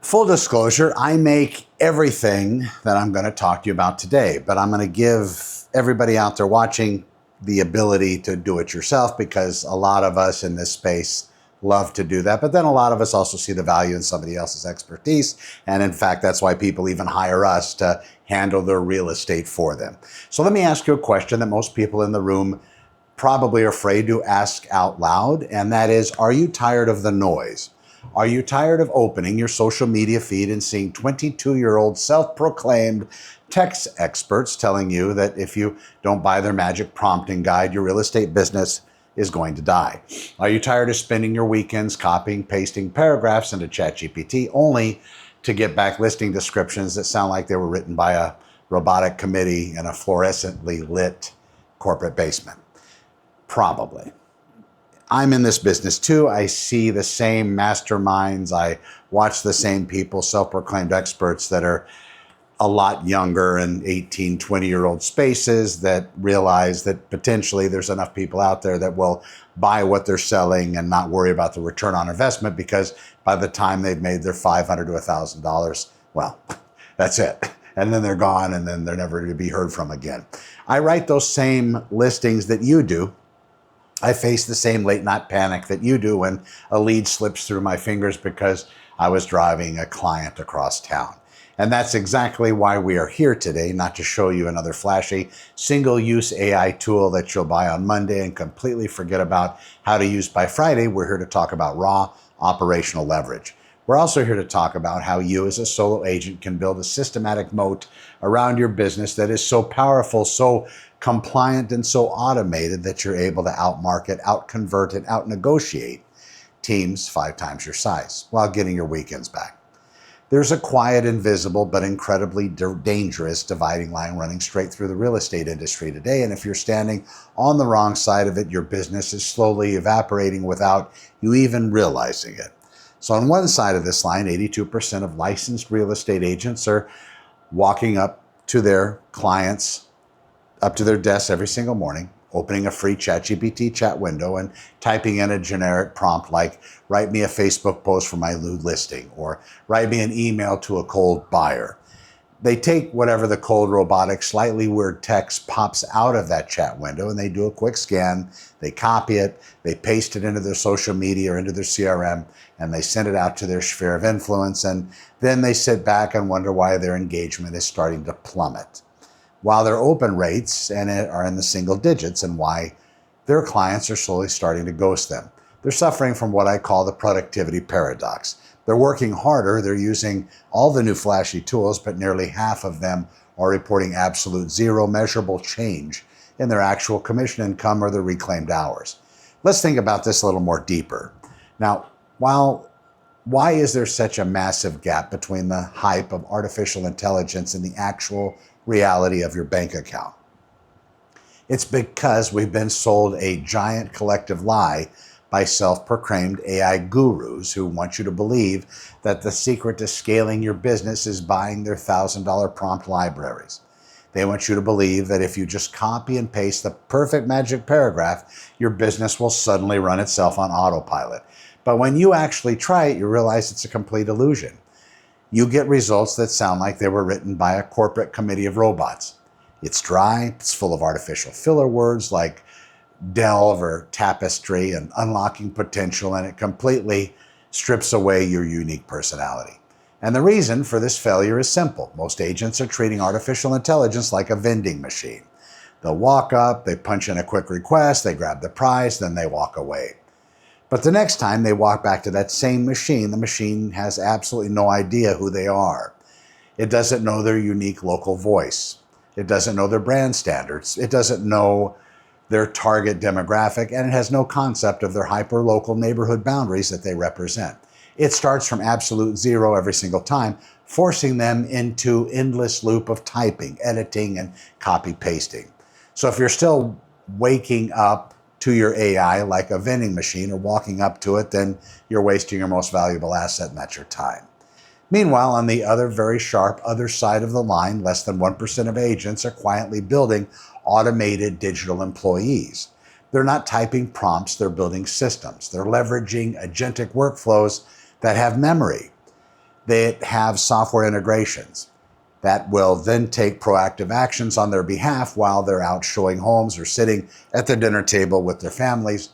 Full disclosure, I make everything that I'm going to talk to you about today, but I'm going to give everybody out there watching the ability to do it yourself, because a lot of us in this space love to do that. But then a lot of us also see the value in somebody else's expertise. And in fact, that's why people even hire us to handle their real estate for them. So let me ask you a question that most people in the room probably are afraid to ask out loud. And that is, are you tired of the noise? Are you tired of opening your social media feed and seeing 22-year-old self-proclaimed text experts telling you that if you don't buy their magic prompting guide, your real estate business is going to die? Are you tired of spending your weekends copying, pasting paragraphs into ChatGPT only to get back listing descriptions that sound like they were written by a robotic committee in a fluorescently lit corporate basement? Probably. I'm in this business too. I see the same masterminds. I watch the same people, self-proclaimed experts that are a lot younger and 18, 20-year-old spaces that realize that potentially there's enough people out there that will buy what they're selling and not worry about the return on investment, because by the time they've made their $500 to $1,000, well, that's it. And then they're gone, and then they're never to be heard from again. I write those same listings that you do. I face the same late night panic that you do when a lead slips through my fingers because I was driving a client across town. And that's exactly why we are here today, not to show you another flashy single-use AI tool that you'll buy on Monday and completely forget about how to use by Friday. We're here to talk about raw operational leverage. We're also here to talk about how you as a solo agent can build a systematic moat around your business that is so powerful, so compliant, and so automated that you're able to outmarket, outconvert, and outnegotiate teams 5 times your size while getting your weekends back. There's a quiet, invisible, but incredibly dangerous dividing line running straight through the real estate industry today. And if you're standing on the wrong side of it, your business is slowly evaporating without you even realizing it. So on one side of this line, 82% of licensed real estate agents are walking up to their clients, up to their desks every single morning, opening a free ChatGPT chat window and typing in a generic prompt like, write me a Facebook post for my new listing, or write me an email to a cold buyer. They take whatever the cold, robotic, slightly weird text pops out of that chat window, and they do a quick scan, they copy it, they paste it into their social media or into their CRM, and they send it out to their sphere of influence, and then they sit back and wonder why their engagement is starting to plummet, while their open rates are in the single digits, and why their clients are slowly starting to ghost them. They're suffering from what I call the productivity paradox. They're working harder, they're using all the new flashy tools, but nearly half of them are reporting absolute zero measurable change in their actual commission income or their reclaimed hours. Let's think about this a little more deeper. Now, why is there such a massive gap between the hype of artificial intelligence and the actual reality of your bank account? It's because we've been sold a giant collective lie by self-proclaimed AI gurus who want you to believe that the secret to scaling your business is buying their $1,000 prompt libraries. They want you to believe that if you just copy and paste the perfect magic paragraph, your business will suddenly run itself on autopilot. But when you actually try it, you realize it's a complete illusion. You get results that sound like they were written by a corporate committee of robots. It's dry, it's full of artificial filler words like delve or tapestry and unlocking potential, and it completely strips away your unique personality. And the reason for this failure is simple. Most agents are treating artificial intelligence like a vending machine. They'll walk up, they punch in a quick request, they grab the price, then they walk away. But the next time they walk back to that same machine, the machine has absolutely no idea who they are. It doesn't know their unique local voice. It doesn't know their brand standards. It doesn't know their target demographic, and it has no concept of their hyper-local neighborhood boundaries that they represent. It starts from absolute zero every single time, forcing them into endless loop of typing, editing, and copy-pasting. So if you're still waking up to your AI like a vending machine or walking up to it, then you're wasting your most valuable asset, and that's your time. Meanwhile, on the other very sharp other side of the line, less than 1% of agents are quietly building automated digital employees. They're not typing prompts, they're building systems. They're leveraging agentic workflows that have memory. They have software integrations that will then take proactive actions on their behalf while they're out showing homes or sitting at their dinner table with their families.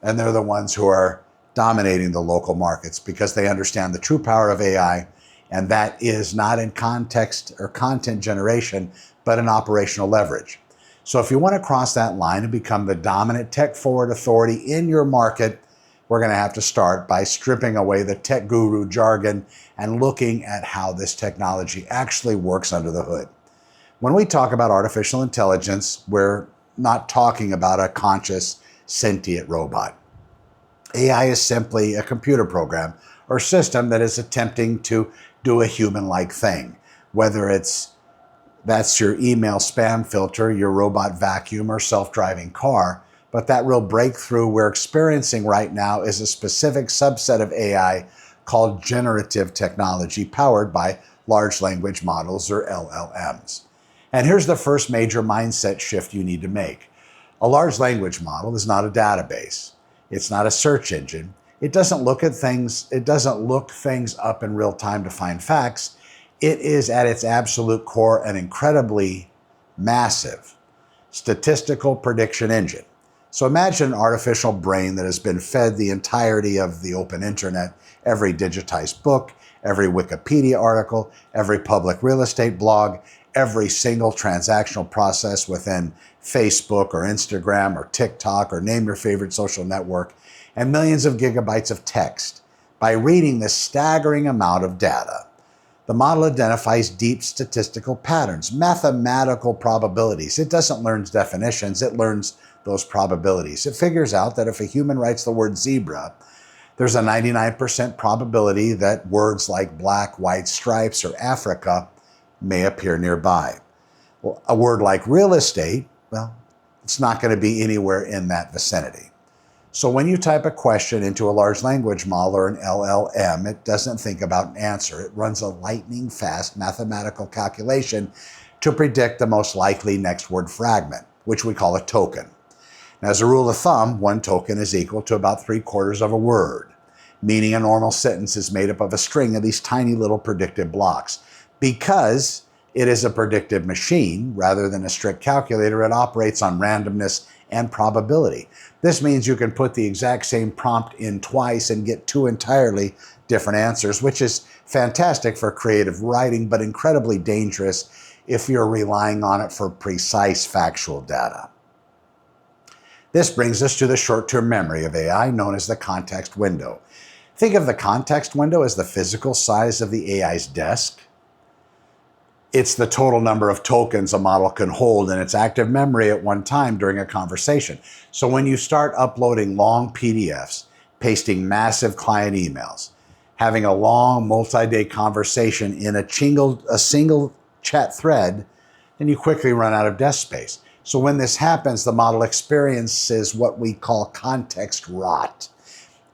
And they're the ones who are dominating the local markets because they understand the true power of AI. And that is not in context or content generation, but in operational leverage. So if you want to cross that line and become the dominant tech-forward authority in your market, we're going to have to start by stripping away the tech guru jargon and looking at how this technology actually works under the hood. When we talk about artificial intelligence, we're not talking about a conscious, sentient robot. AI is simply a computer program or system that is attempting to do a human-like thing, whether that's your email spam filter, your robot vacuum, or self-driving car. But that real breakthrough we're experiencing right now is a specific subset of AI called generative technology powered by large language models, or LLMs. And here's the first major mindset shift you need to make. A large language model is not a database. It's not a search engine. It doesn't look things up in real time to find facts. It is at its absolute core an incredibly massive statistical prediction engine. So imagine an artificial brain that has been fed the entirety of the open internet, every digitized book, every Wikipedia article, every public real estate blog, every single transactional process within Facebook or Instagram or TikTok or name your favorite social network, and millions of gigabytes of text. By reading this staggering amount of data, the model identifies deep statistical patterns, mathematical probabilities. It doesn't learn definitions, it learns those probabilities. It figures out that if a human writes the word zebra, there's a 99% probability that words like black, white stripes, or Africa may appear nearby. Well, a word like real estate, well, it's not going to be anywhere in that vicinity. So when you type a question into a large language model or an LLM, it doesn't think about an answer. It runs a lightning fast mathematical calculation to predict the most likely next word fragment, which we call a token. Now, as a rule of thumb, one token is equal to about 3/4 of a word, meaning a normal sentence is made up of a string of these tiny little predictive blocks. Because it is a predictive machine rather than a strict calculator, it operates on randomness and probability. This means you can put the exact same prompt in twice and get two entirely different answers, which is fantastic for creative writing, but incredibly dangerous if you're relying on it for precise factual data. This brings us to the short-term memory of AI, known as the context window. Think of the context window as the physical size of the AI's desk. It's the total number of tokens a model can hold in its active memory at one time during a conversation. So when you start uploading long PDFs, pasting massive client emails, having a long multi-day conversation in a single chat thread, then you quickly run out of desk space. So when this happens, the model experiences what we call context rot.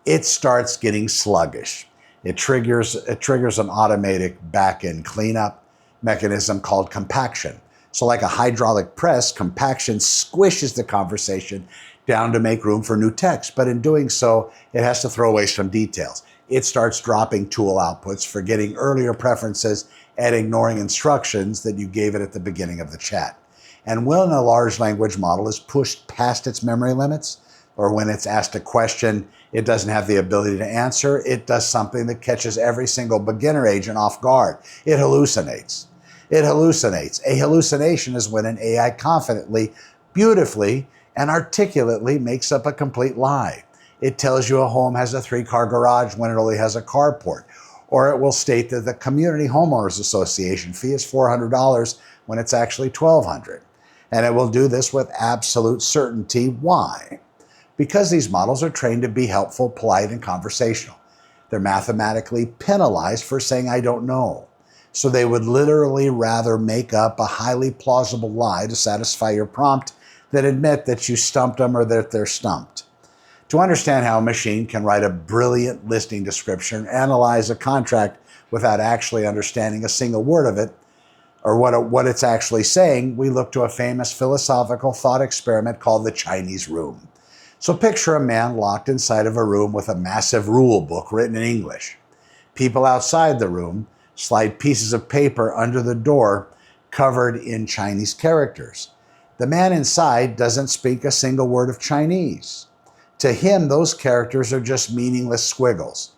It starts getting sluggish. It triggers an automatic back-end cleanup mechanism called compaction. So like a hydraulic press, compaction squishes the conversation down to make room for new text. But in doing so, it has to throw away some details. It starts dropping tool outputs, forgetting earlier preferences, and ignoring instructions that you gave it at the beginning of the chat. And when a large language model is pushed past its memory limits, or when it's asked a question it doesn't have the ability to answer, it does something that catches every single beginner agent off guard. It hallucinates. It hallucinates. A hallucination is when an AI confidently, beautifully, and articulately makes up a complete lie. It tells you a home has a 3-car garage when it only has a carport. Or it will state that the Community Homeowners Association fee is $400 when it's actually $1,200. And it will do this with absolute certainty. Why? Because these models are trained to be helpful, polite, and conversational. They're mathematically penalized for saying, I don't know. So they would literally rather make up a highly plausible lie to satisfy your prompt than admit that you stumped them or that they're stumped. To understand how a machine can write a brilliant listing description, analyze a contract without actually understanding a single word of it, or what it's actually saying, we look to a famous philosophical thought experiment called the Chinese room. So picture a man locked inside of a room with a massive rule book written in English. People outside the room slide pieces of paper under the door covered in Chinese characters. The man inside doesn't speak a single word of Chinese. To him, those characters are just meaningless squiggles.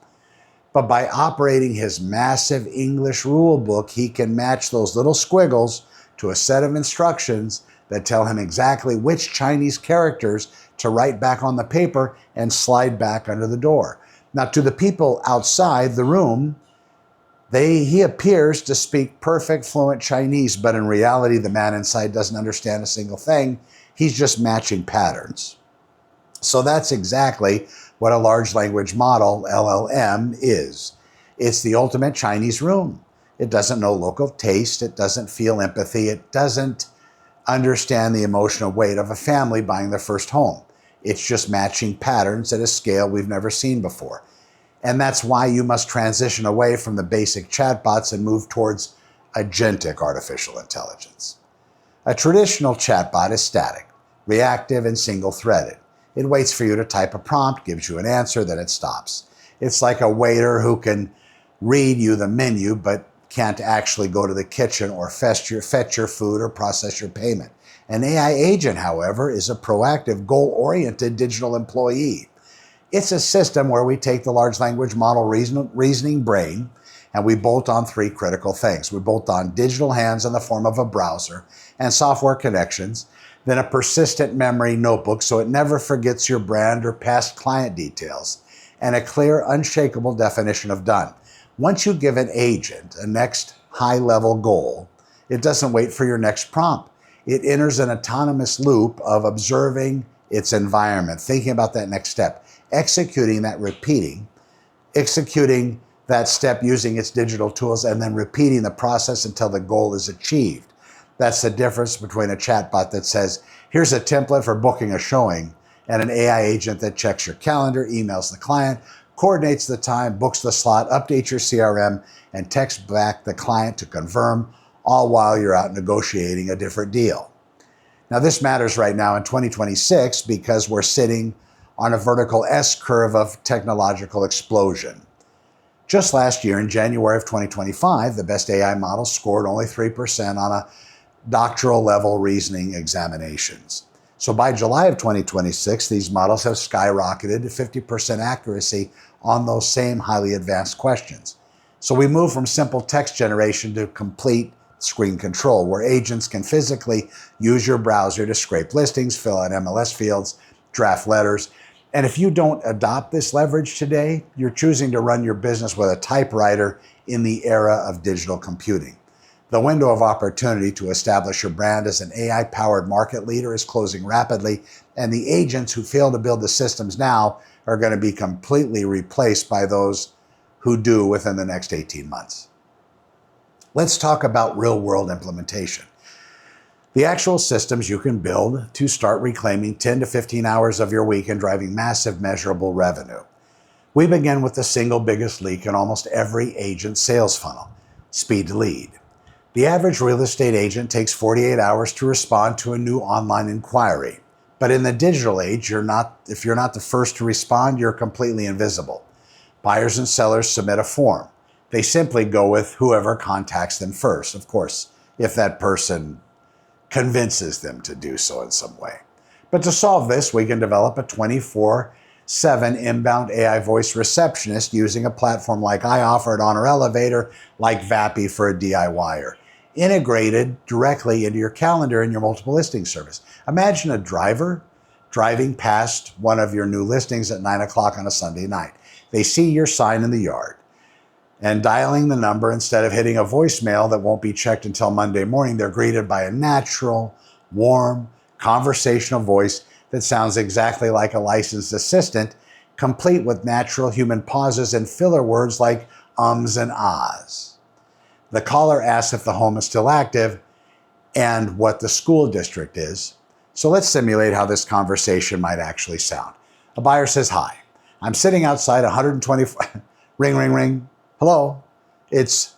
But by operating his massive English rule book, he can match those little squiggles to a set of instructions that tell him exactly which Chinese characters to write back on the paper and slide back under the door. Now, to the people outside the room, he appears to speak perfect, fluent Chinese, but in reality, the man inside doesn't understand a single thing. He's just matching patterns. So that's exactly what a large language model, LLM, is. It's the ultimate Chinese room. It doesn't know local taste. It doesn't feel empathy. It doesn't understand the emotional weight of a family buying their first home. It's just matching patterns at a scale we've never seen before. And that's why you must transition away from the basic chatbots and move towards agentic artificial intelligence. A traditional chatbot is static, reactive, and single-threaded. It waits for you to type a prompt, gives you an answer, then it stops. It's like a waiter who can read you the menu, but can't actually go to the kitchen or fetch your food or process your payment. An AI agent, however, is a proactive, goal-oriented digital employee. It's a system where we take the large language model reasoning brain and we bolt on three critical things. We bolt on digital hands in the form of a browser and software connections, then a persistent memory notebook so it never forgets your brand or past client details, and a clear, unshakable definition of done. Once you give an agent a next high-level goal, it doesn't wait for your next prompt. It enters an autonomous loop of observing its environment, thinking about that next step, executing that step using its digital tools, and then repeating the process until the goal is achieved. That's the difference between a chatbot that says, here's a template for booking a showing, and an AI agent that checks your calendar, emails the client, coordinates the time, books the slot, updates your CRM, and texts back the client to confirm, all while you're out negotiating a different deal. Now, this matters right now in 2026 because we're sitting on a vertical S-curve of technological explosion. Just last year, in January of 2025, the best AI models scored only 3% on a doctoral level reasoning examinations. So by July of 2026, these models have skyrocketed to 50% accuracy on those same highly advanced questions. So we move from simple text generation to complete screen control, where agents can physically use your browser to scrape listings, fill out MLS fields, draft letters. And if you don't adopt this leverage today, you're choosing to run your business with a typewriter in the era of digital computing. The window of opportunity to establish your brand as an AI-powered market leader is closing rapidly, and the agents who fail to build the systems now are going to be completely replaced by those who do within the next 18 months. Let's talk about real-world implementation. The actual systems you can build to start reclaiming 10 to 15 hours of your week and driving massive measurable revenue. We begin with the single biggest leak in almost every agent sales funnel: speed to lead. The average real estate agent takes 48 hours to respond to a new online inquiry. But in the digital age, if you're not the first to respond, you're completely invisible. Buyers and sellers submit a form. They simply go with whoever contacts them first, of course, if that person convinces them to do so in some way. But to solve this, we can develop a 24/7 inbound AI voice receptionist using a platform like iOffer, on our elevator, like Vappy for a DIYer, integrated directly into your calendar and your multiple listing service. Imagine a driver driving past one of your new listings at 9 o'clock on a Sunday night. They see your sign in the yard, and dialing the number instead of hitting a voicemail that won't be checked until Monday morning, they're greeted by a natural, warm, conversational voice that sounds exactly like a licensed assistant, complete with natural human pauses and filler words like ums and ahs. The caller asks if the home is still active and what the school district is. So let's simulate how this conversation might actually sound. A buyer says, "Hi, I'm sitting outside 124, ring, ring, ring. Hello, it's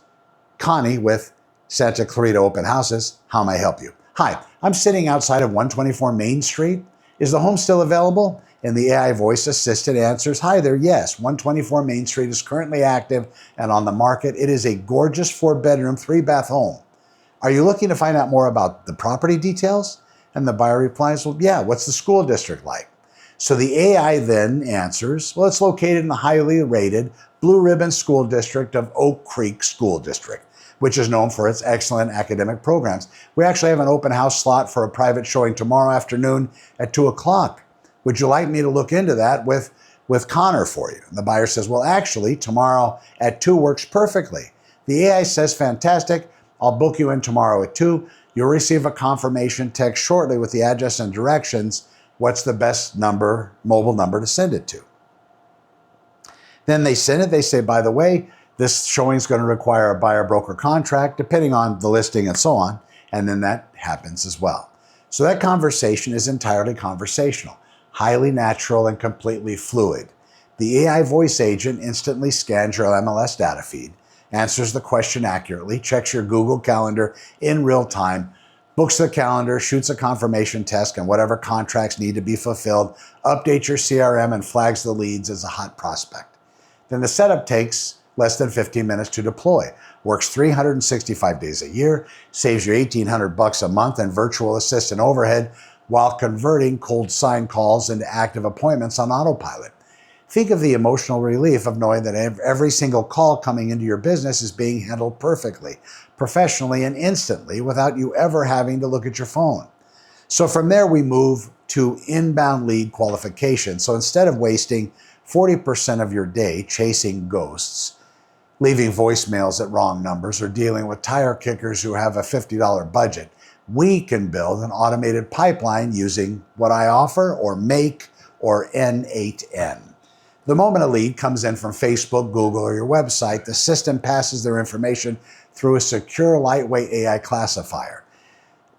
Connie with Santa Clarita Open Houses. How may I help you?" "Hi, I'm sitting outside of 124 Main Street, Is the home still available? And the AI voice assisted answers, hi there, yes, 124 Main Street is currently active and on the market. It is a gorgeous 4-bedroom, 3-bath home. Are you looking to find out more about the property details? And the buyer replies, well, yeah, what's the school district like? So the AI then answers, well, it's located in the highly rated Blue Ribbon School District of Oak Creek School District, which is known for its excellent academic programs. We actually have an open house slot for a private showing tomorrow afternoon at 2 o'clock. Would you like me to look into that with Connor for you? And the buyer says, well, actually, tomorrow at 2 works perfectly. The AI says, fantastic. I'll book you in tomorrow at 2. You'll receive a confirmation text shortly with the address and directions. What's the best mobile number to send it to? Then they send it. They say, by the way, this showing is going to require a buyer broker contract, depending on the listing and so on. And then that happens as well. So that conversation is entirely conversational, highly natural and completely fluid. The AI voice agent instantly scans your MLS data feed, answers the question accurately, checks your Google Calendar in real time, books the calendar, shoots a confirmation test, and whatever contracts need to be fulfilled, updates your CRM, and flags the leads as a hot prospect. Then the setup takes less than 15 minutes to deploy, works 365 days a year, saves you $1,800 a month in virtual assistant overhead while converting cold sign calls into active appointments on autopilot. Think of the emotional relief of knowing that every single call coming into your business is being handled perfectly, professionally, and instantly without you ever having to look at your phone. So from there, we move to inbound lead qualification. So instead of wasting 40% of your day chasing ghosts, leaving voicemails at wrong numbers, or dealing with tire kickers who have a $50 budget, we can build an automated pipeline using what I offer, or Make, or N8N. The moment a lead comes in from Facebook, Google, or your website, the system passes their information through a secure, lightweight AI classifier.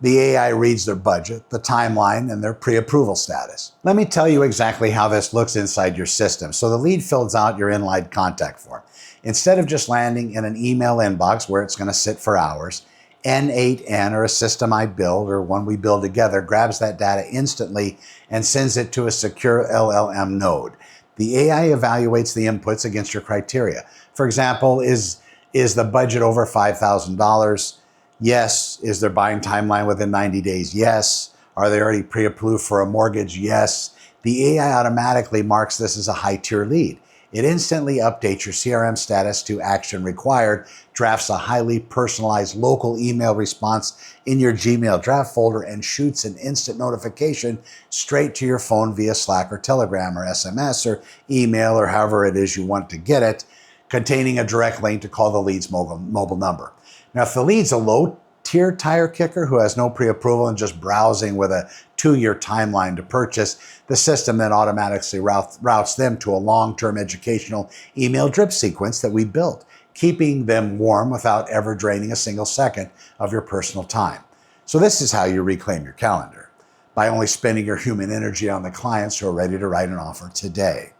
The AI reads their budget, the timeline, and their pre-approval status. Let me tell you exactly how this looks inside your system. So the lead fills out your inline contact form. Instead of just landing in an email inbox where it's going to sit for hours, N8N, or a system I build or one we build together, grabs that data instantly and sends it to a secure LLM node. The AI evaluates the inputs against your criteria. For example, is the budget over $5,000? Yes. Is their buying timeline within 90 days? Yes. Are they already pre-approved for a mortgage? Yes. The AI automatically marks this as a high-tier lead. It instantly updates your CRM status to action required, drafts a highly personalized local email response in your Gmail draft folder, and shoots an instant notification straight to your phone via Slack or Telegram or SMS or email or however it is you want to get it, containing a direct link to call the lead's mobile number. Now, if the lead's a low-tier tire kicker who has no pre-approval and just browsing with a 2-year timeline to purchase, the system then automatically routes them to a long-term educational email drip sequence that we built, keeping them warm without ever draining a single second of your personal time. So this is how you reclaim your calendar, by only spending your human energy on the clients who are ready to write an offer today.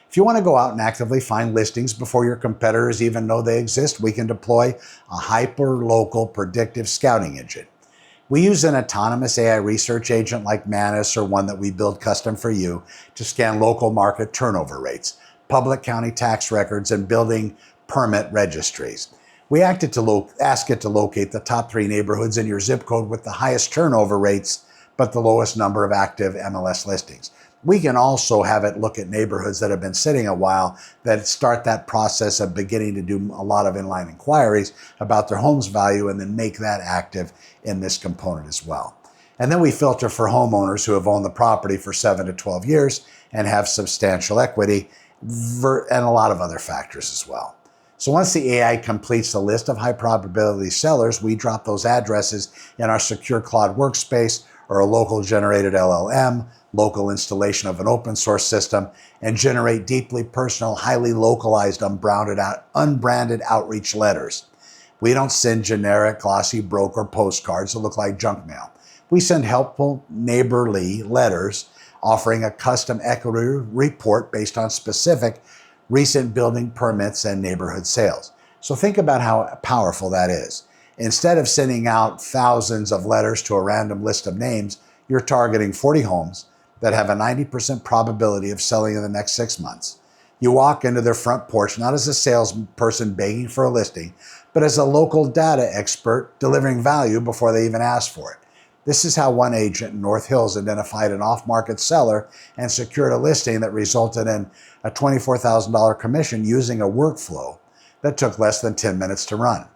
If you want to go out and actively find listings before your competitors even know they exist, we can deploy a hyper-local predictive scouting engine. We use an autonomous AI research agent like Manus, or one that we build custom for you, to scan local market turnover rates, public county tax records, and building permit registries. We ask it to locate the top 3 neighborhoods in your zip code with the highest turnover rates, but the lowest number of active MLS listings. We can also have it look at neighborhoods that have been sitting a while, that start that process of beginning to do a lot of inline inquiries about their home's value, and then make that active in this component as well. And then we filter for homeowners who have owned the property for 7 to 12 years and have substantial equity, and a lot of other factors as well. So once the AI completes the list of high probability sellers, we drop those addresses in our secure cloud workspace or a local generated LLM, local installation of an open source system, and generate deeply personal, highly localized, unbranded outreach letters. We don't send generic, glossy broker postcards that look like junk mail. We send helpful, neighborly letters offering a custom equity report based on specific recent building permits and neighborhood sales. So think about how powerful that is. Instead of sending out thousands of letters to a random list of names, you're targeting 40 homes, that have a 90% probability of selling in the next 6 months. You walk into their front porch not as a salesperson begging for a listing, but as a local data expert delivering value before they even ask for it. This is how one agent in North Hills identified an off-market seller and secured a listing that resulted in a $24,000 commission using a workflow that took less than 10 minutes to run.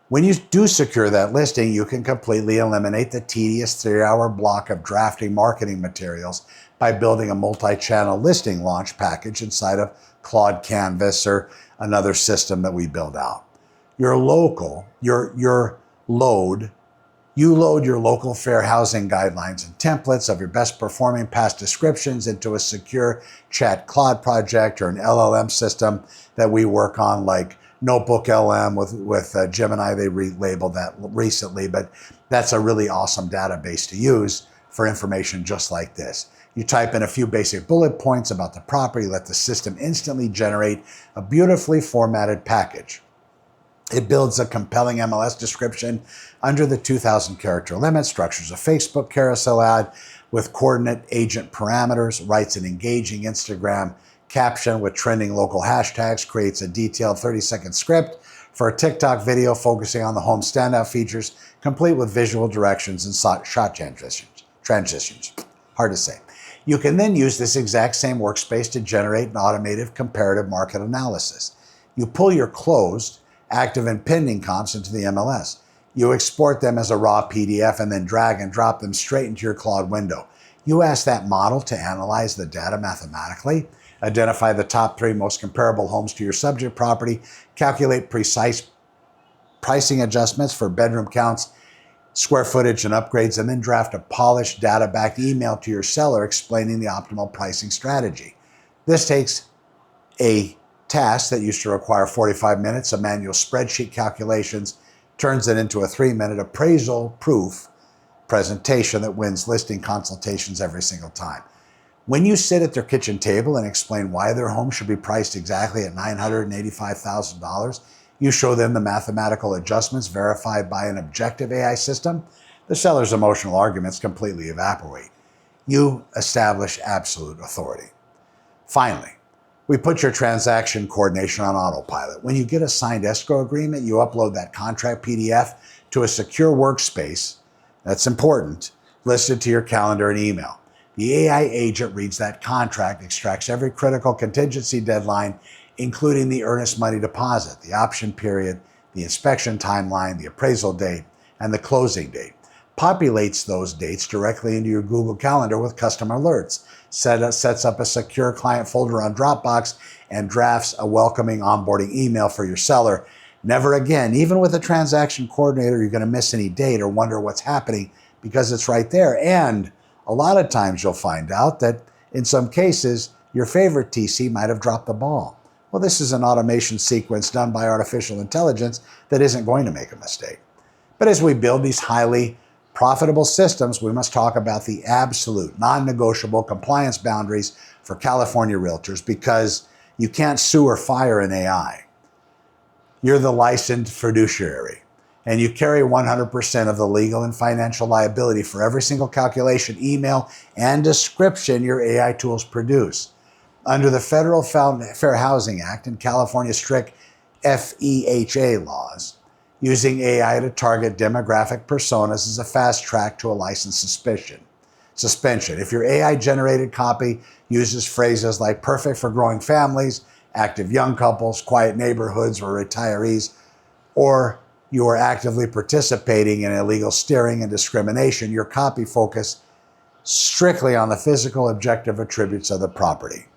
When you do secure that listing, you can completely eliminate the tedious 3-hour block of drafting marketing materials by building a multi-channel listing launch package inside of Claude Canvas or another system that we build out. You load your local fair housing guidelines and templates of your best performing past descriptions into a secure chat Claude project or an LLM system that we work on, like Notebook LM with Gemini. They relabeled that recently, but that's a really awesome database to use for information just like this. You type in a few basic bullet points about the property, let the system instantly generate a beautifully formatted package. It builds a compelling MLS description under the 2,000 character limit, structures a Facebook carousel ad with coordinate agent parameters, writes an engaging Instagram caption with trending local hashtags, creates a detailed 30-second script for a TikTok video focusing on the home standout features, complete with visual directions and shot transitions. Hard to say. You can then use this exact same workspace to generate an automated comparative market analysis. You pull your closed, active, and pending comps into the MLS. You export them as a raw PDF and then drag and drop them straight into your Claude window. You ask that model to analyze the data mathematically, identify the top 3 most comparable homes to your subject property, calculate precise pricing adjustments for bedroom counts, square footage, and upgrades, and then draft a polished data-backed email to your seller explaining the optimal pricing strategy. This takes a task that used to require 45 minutes of manual spreadsheet calculations, turns it into a 3-minute appraisal proof presentation that wins listing consultations every single time. When you sit at their kitchen table and explain why their home should be priced exactly at $985,000, you show them the mathematical adjustments verified by an objective AI system, the seller's emotional arguments completely evaporate. You establish absolute authority. Finally, we put your transaction coordination on autopilot. When you get a signed escrow agreement, you upload that contract PDF to a secure workspace, that's important, listed to your calendar and email. The AI agent reads that contract, extracts every critical contingency deadline, including the earnest money deposit, the option period, the inspection timeline, the appraisal date, and the closing date. Populates those dates directly into your Google Calendar with custom alerts, sets up a secure client folder on Dropbox, and drafts a welcoming onboarding email for your seller. Never again, even with a transaction coordinator, you're going to miss any date or wonder what's happening because it's right there. And a lot of times you'll find out that in some cases, your favorite TC might have dropped the ball. Well, this is an automation sequence done by artificial intelligence that isn't going to make a mistake. But as we build these highly profitable systems, we must talk about the absolute non-negotiable compliance boundaries for California realtors, because you can't sue or fire an AI. You're the licensed fiduciary, and you carry 100% of the legal and financial liability for every single calculation, email, and description your AI tools produce. Under the Federal Fair Housing Act and California's strict FEHA laws, using AI to target demographic personas is a fast track to a license suspension. If your AI-generated copy uses phrases like perfect for growing families, active young couples, quiet neighborhoods, or retirees, or you are actively participating in illegal steering and discrimination, your copy focus strictly on the physical objective attributes of the property.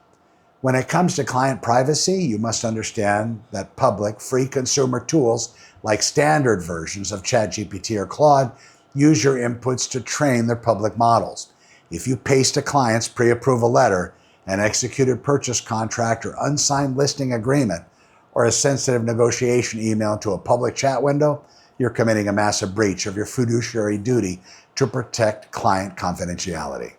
When it comes to client privacy, you must understand that public, free consumer tools like standard versions of ChatGPT or Claude use your inputs to train their public models. If you paste a client's pre-approval letter, an executed purchase contract, or unsigned listing agreement, or a sensitive negotiation email into a public chat window, you're committing a massive breach of your fiduciary duty to protect client confidentiality.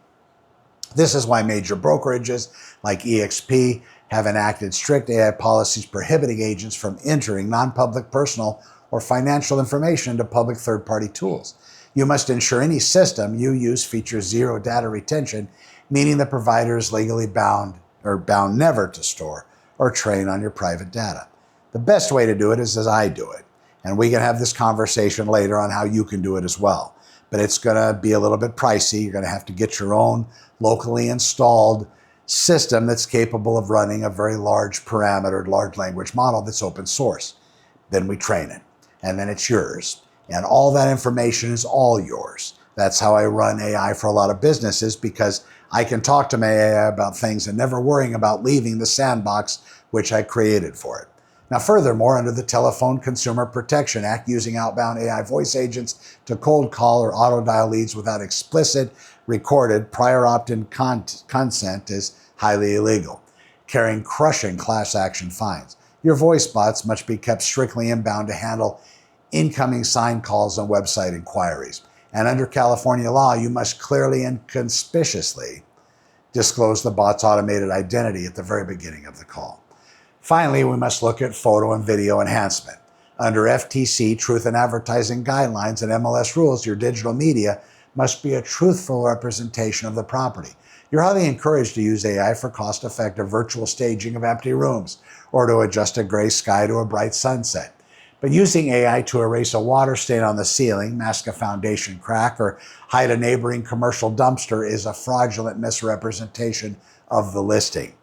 This is why major brokerages like eXp have enacted strict AI policies prohibiting agents from entering non-public personal or financial information into public third-party tools. You must ensure any system you use features zero data retention, meaning the provider is legally bound never to store or train on your private data. The best way to do it is as I do it. And we can have this conversation later on how you can do it as well. But it's going to be a little bit pricey. You're going to have to get your own locally installed system that's capable of running a very large parametered large language model that's open source. Then we train it, and then it's yours. And all that information is all yours. That's how I run AI for a lot of businesses, because I can talk to my AI about things and never worrying about leaving the sandbox which I created for it. Now, furthermore, under the Telephone Consumer Protection Act, using outbound AI voice agents to cold call or auto dial leads without explicit, recorded, prior opt-in consent is highly illegal, carrying crushing class action fines. Your voice bots must be kept strictly inbound to handle incoming signed calls and website inquiries. And under California law, you must clearly and conspicuously disclose the bot's automated identity at the very beginning of the call. Finally, we must look at photo and video enhancement. Under FTC Truth in Advertising guidelines and MLS rules, your digital media must be a truthful representation of the property. You're highly encouraged to use AI for cost-effective virtual staging of empty rooms, or to adjust a gray sky to a bright sunset. But using AI to erase a water stain on the ceiling, mask a foundation crack, or hide a neighboring commercial dumpster is a fraudulent misrepresentation of the listing.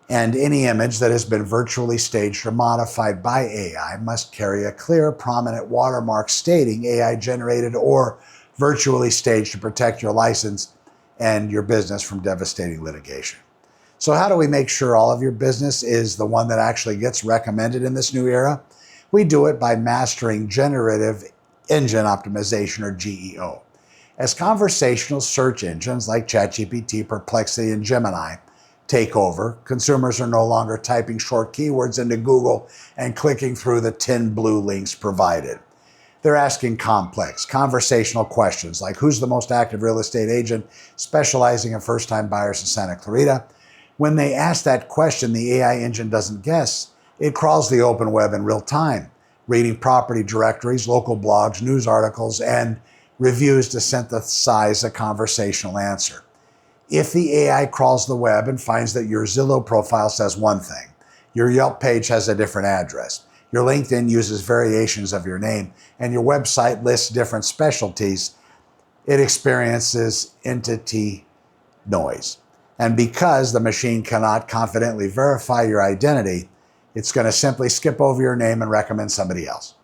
And any image that has been virtually staged or modified by AI must carry a clear, prominent watermark stating AI generated or virtually staged to protect your license and your business from devastating litigation. So how do we make sure all of your business is the one that actually gets recommended in this new era? We do it by mastering generative engine optimization, or GEO. As conversational search engines like ChatGPT, Perplexity, and Gemini take over, consumers are no longer typing short keywords into Google and clicking through the 10 blue links provided. They're asking complex, conversational questions like, who's the most active real estate agent specializing in first-time buyers in Santa Clarita? When they ask that question, the AI engine doesn't guess. It crawls the open web in real time, reading property directories, local blogs, news articles, and reviews to synthesize a conversational answer. If the AI crawls the web and finds that your Zillow profile says one thing, your Yelp page has a different address, your LinkedIn uses variations of your name, and your website lists different specialties, it experiences entity noise. And because the machine cannot confidently verify your identity, it's going to simply skip over your name and recommend somebody else.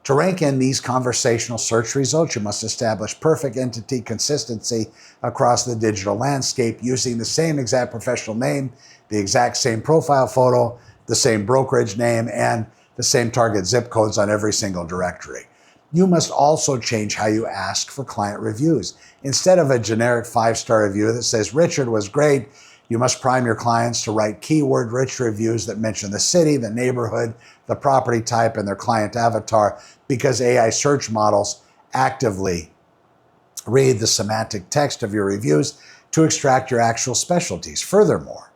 To rank in these conversational search results, you must establish perfect entity consistency across the digital landscape using the same exact professional name, the exact same profile photo, the same brokerage name, and the same target zip codes on every single directory. You must also change how you ask for client reviews. Instead of a generic 5-star review that says, Richard was great, you must prime your clients to write keyword-rich reviews that mention the city, the neighborhood, the property type, and their client avatar, because AI search models actively read the semantic text of your reviews to extract your actual specialties. Furthermore,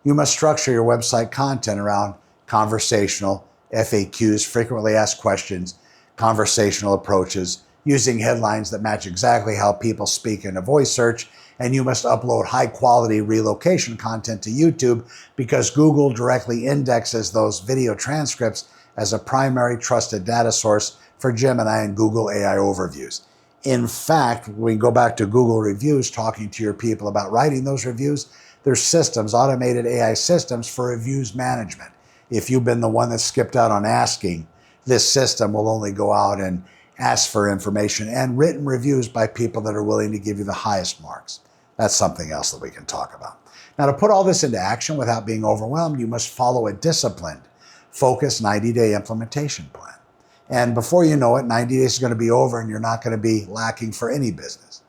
you must structure your website content around conversational FAQs, frequently asked questions, conversational approaches, using headlines that match exactly how people speak in a voice search, and you must upload high-quality relocation content to YouTube because Google directly indexes those video transcripts as a primary trusted data source for Gemini and Google AI overviews. In fact, when we go back to Google reviews, talking to your people about writing those reviews, there's systems, automated AI systems for reviews management. If you've been the one that skipped out on asking, this system will only go out and ask for information and written reviews by people that are willing to give you the highest marks. That's something else that we can talk about. Now, to put all this into action without being overwhelmed, you must follow a disciplined, focused 90-day implementation plan. And before you know it, 90 days is going to be over and you're not going to be lacking for any business.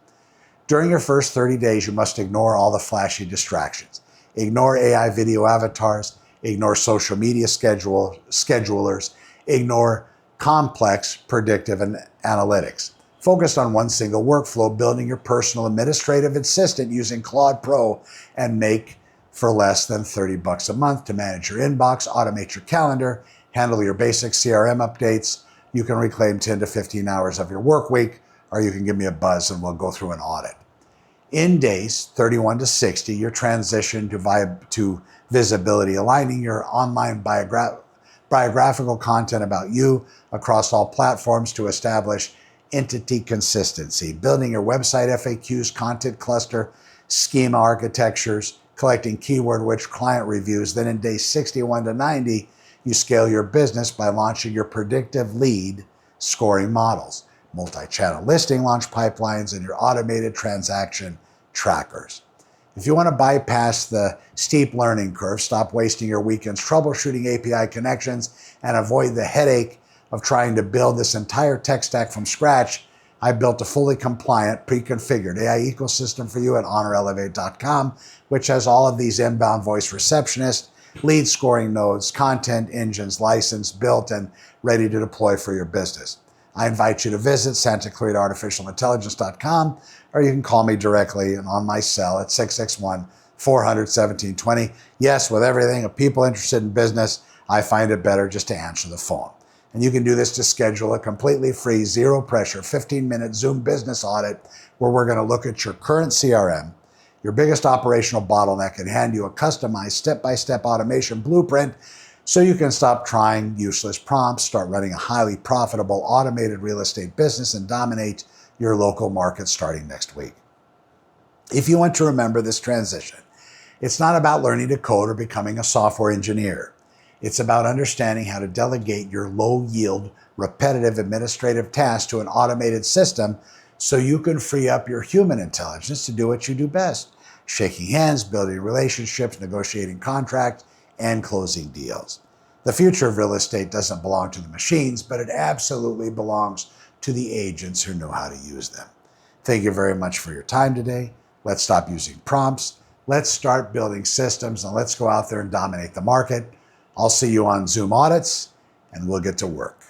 During your first 30 days, you must ignore all the flashy distractions. Ignore AI video avatars, ignore social media schedulers, ignore complex predictive and analytics. Focus on one single workflow, building your personal administrative assistant using Claude Pro, and make for less than $30 a month to manage your inbox, automate your calendar, handle your basic CRM updates, you can reclaim 10 to 15 hours of your work week, or you can give me a buzz and we'll go through an audit. In days 31 to 60, your transition to visibility, aligning your online biographical content about you across all platforms to establish entity consistency, building your website FAQs, content cluster, schema architectures, collecting keyword-rich client reviews. Then in days 61 to 90, you scale your business by launching your predictive lead scoring models, multi-channel listing launch pipelines, and your automated transaction trackers. If you want to bypass the steep learning curve, stop wasting your weekends troubleshooting API connections, and avoid the headache of trying to build this entire tech stack from scratch, I built a fully compliant, pre-configured AI ecosystem for you at honorelevate.com, which has all of these inbound voice receptionists, lead scoring nodes, content engines licensed, built, and ready to deploy for your business. I invite you to visit SantaClaritaArtificialIntelligence.com, or you can call me directly and on my cell at 661-400-1720. Yes, with everything of people interested in business, I find it better just to answer the phone. And you can do this to schedule a completely free, zero pressure, 15-minute Zoom business audit where we're going to look at your current CRM, your biggest operational bottleneck, and hand you a customized step-by-step automation blueprint so you can stop trying useless prompts, start running a highly profitable automated real estate business, and dominate your local market starting next week. If you want to remember this transition, it's not about learning to code or becoming a software engineer. It's about understanding how to delegate your low-yield, repetitive administrative tasks to an automated system so you can free up your human intelligence to do what you do best: shaking hands, building relationships, negotiating contracts, and closing deals. The future of real estate doesn't belong to the machines, but it absolutely belongs to the agents who know how to use them. Thank you very much for your time today. Let's stop using prompts. Let's start building systems, and let's go out there and dominate the market. I'll see you on Zoom audits, and we'll get to work.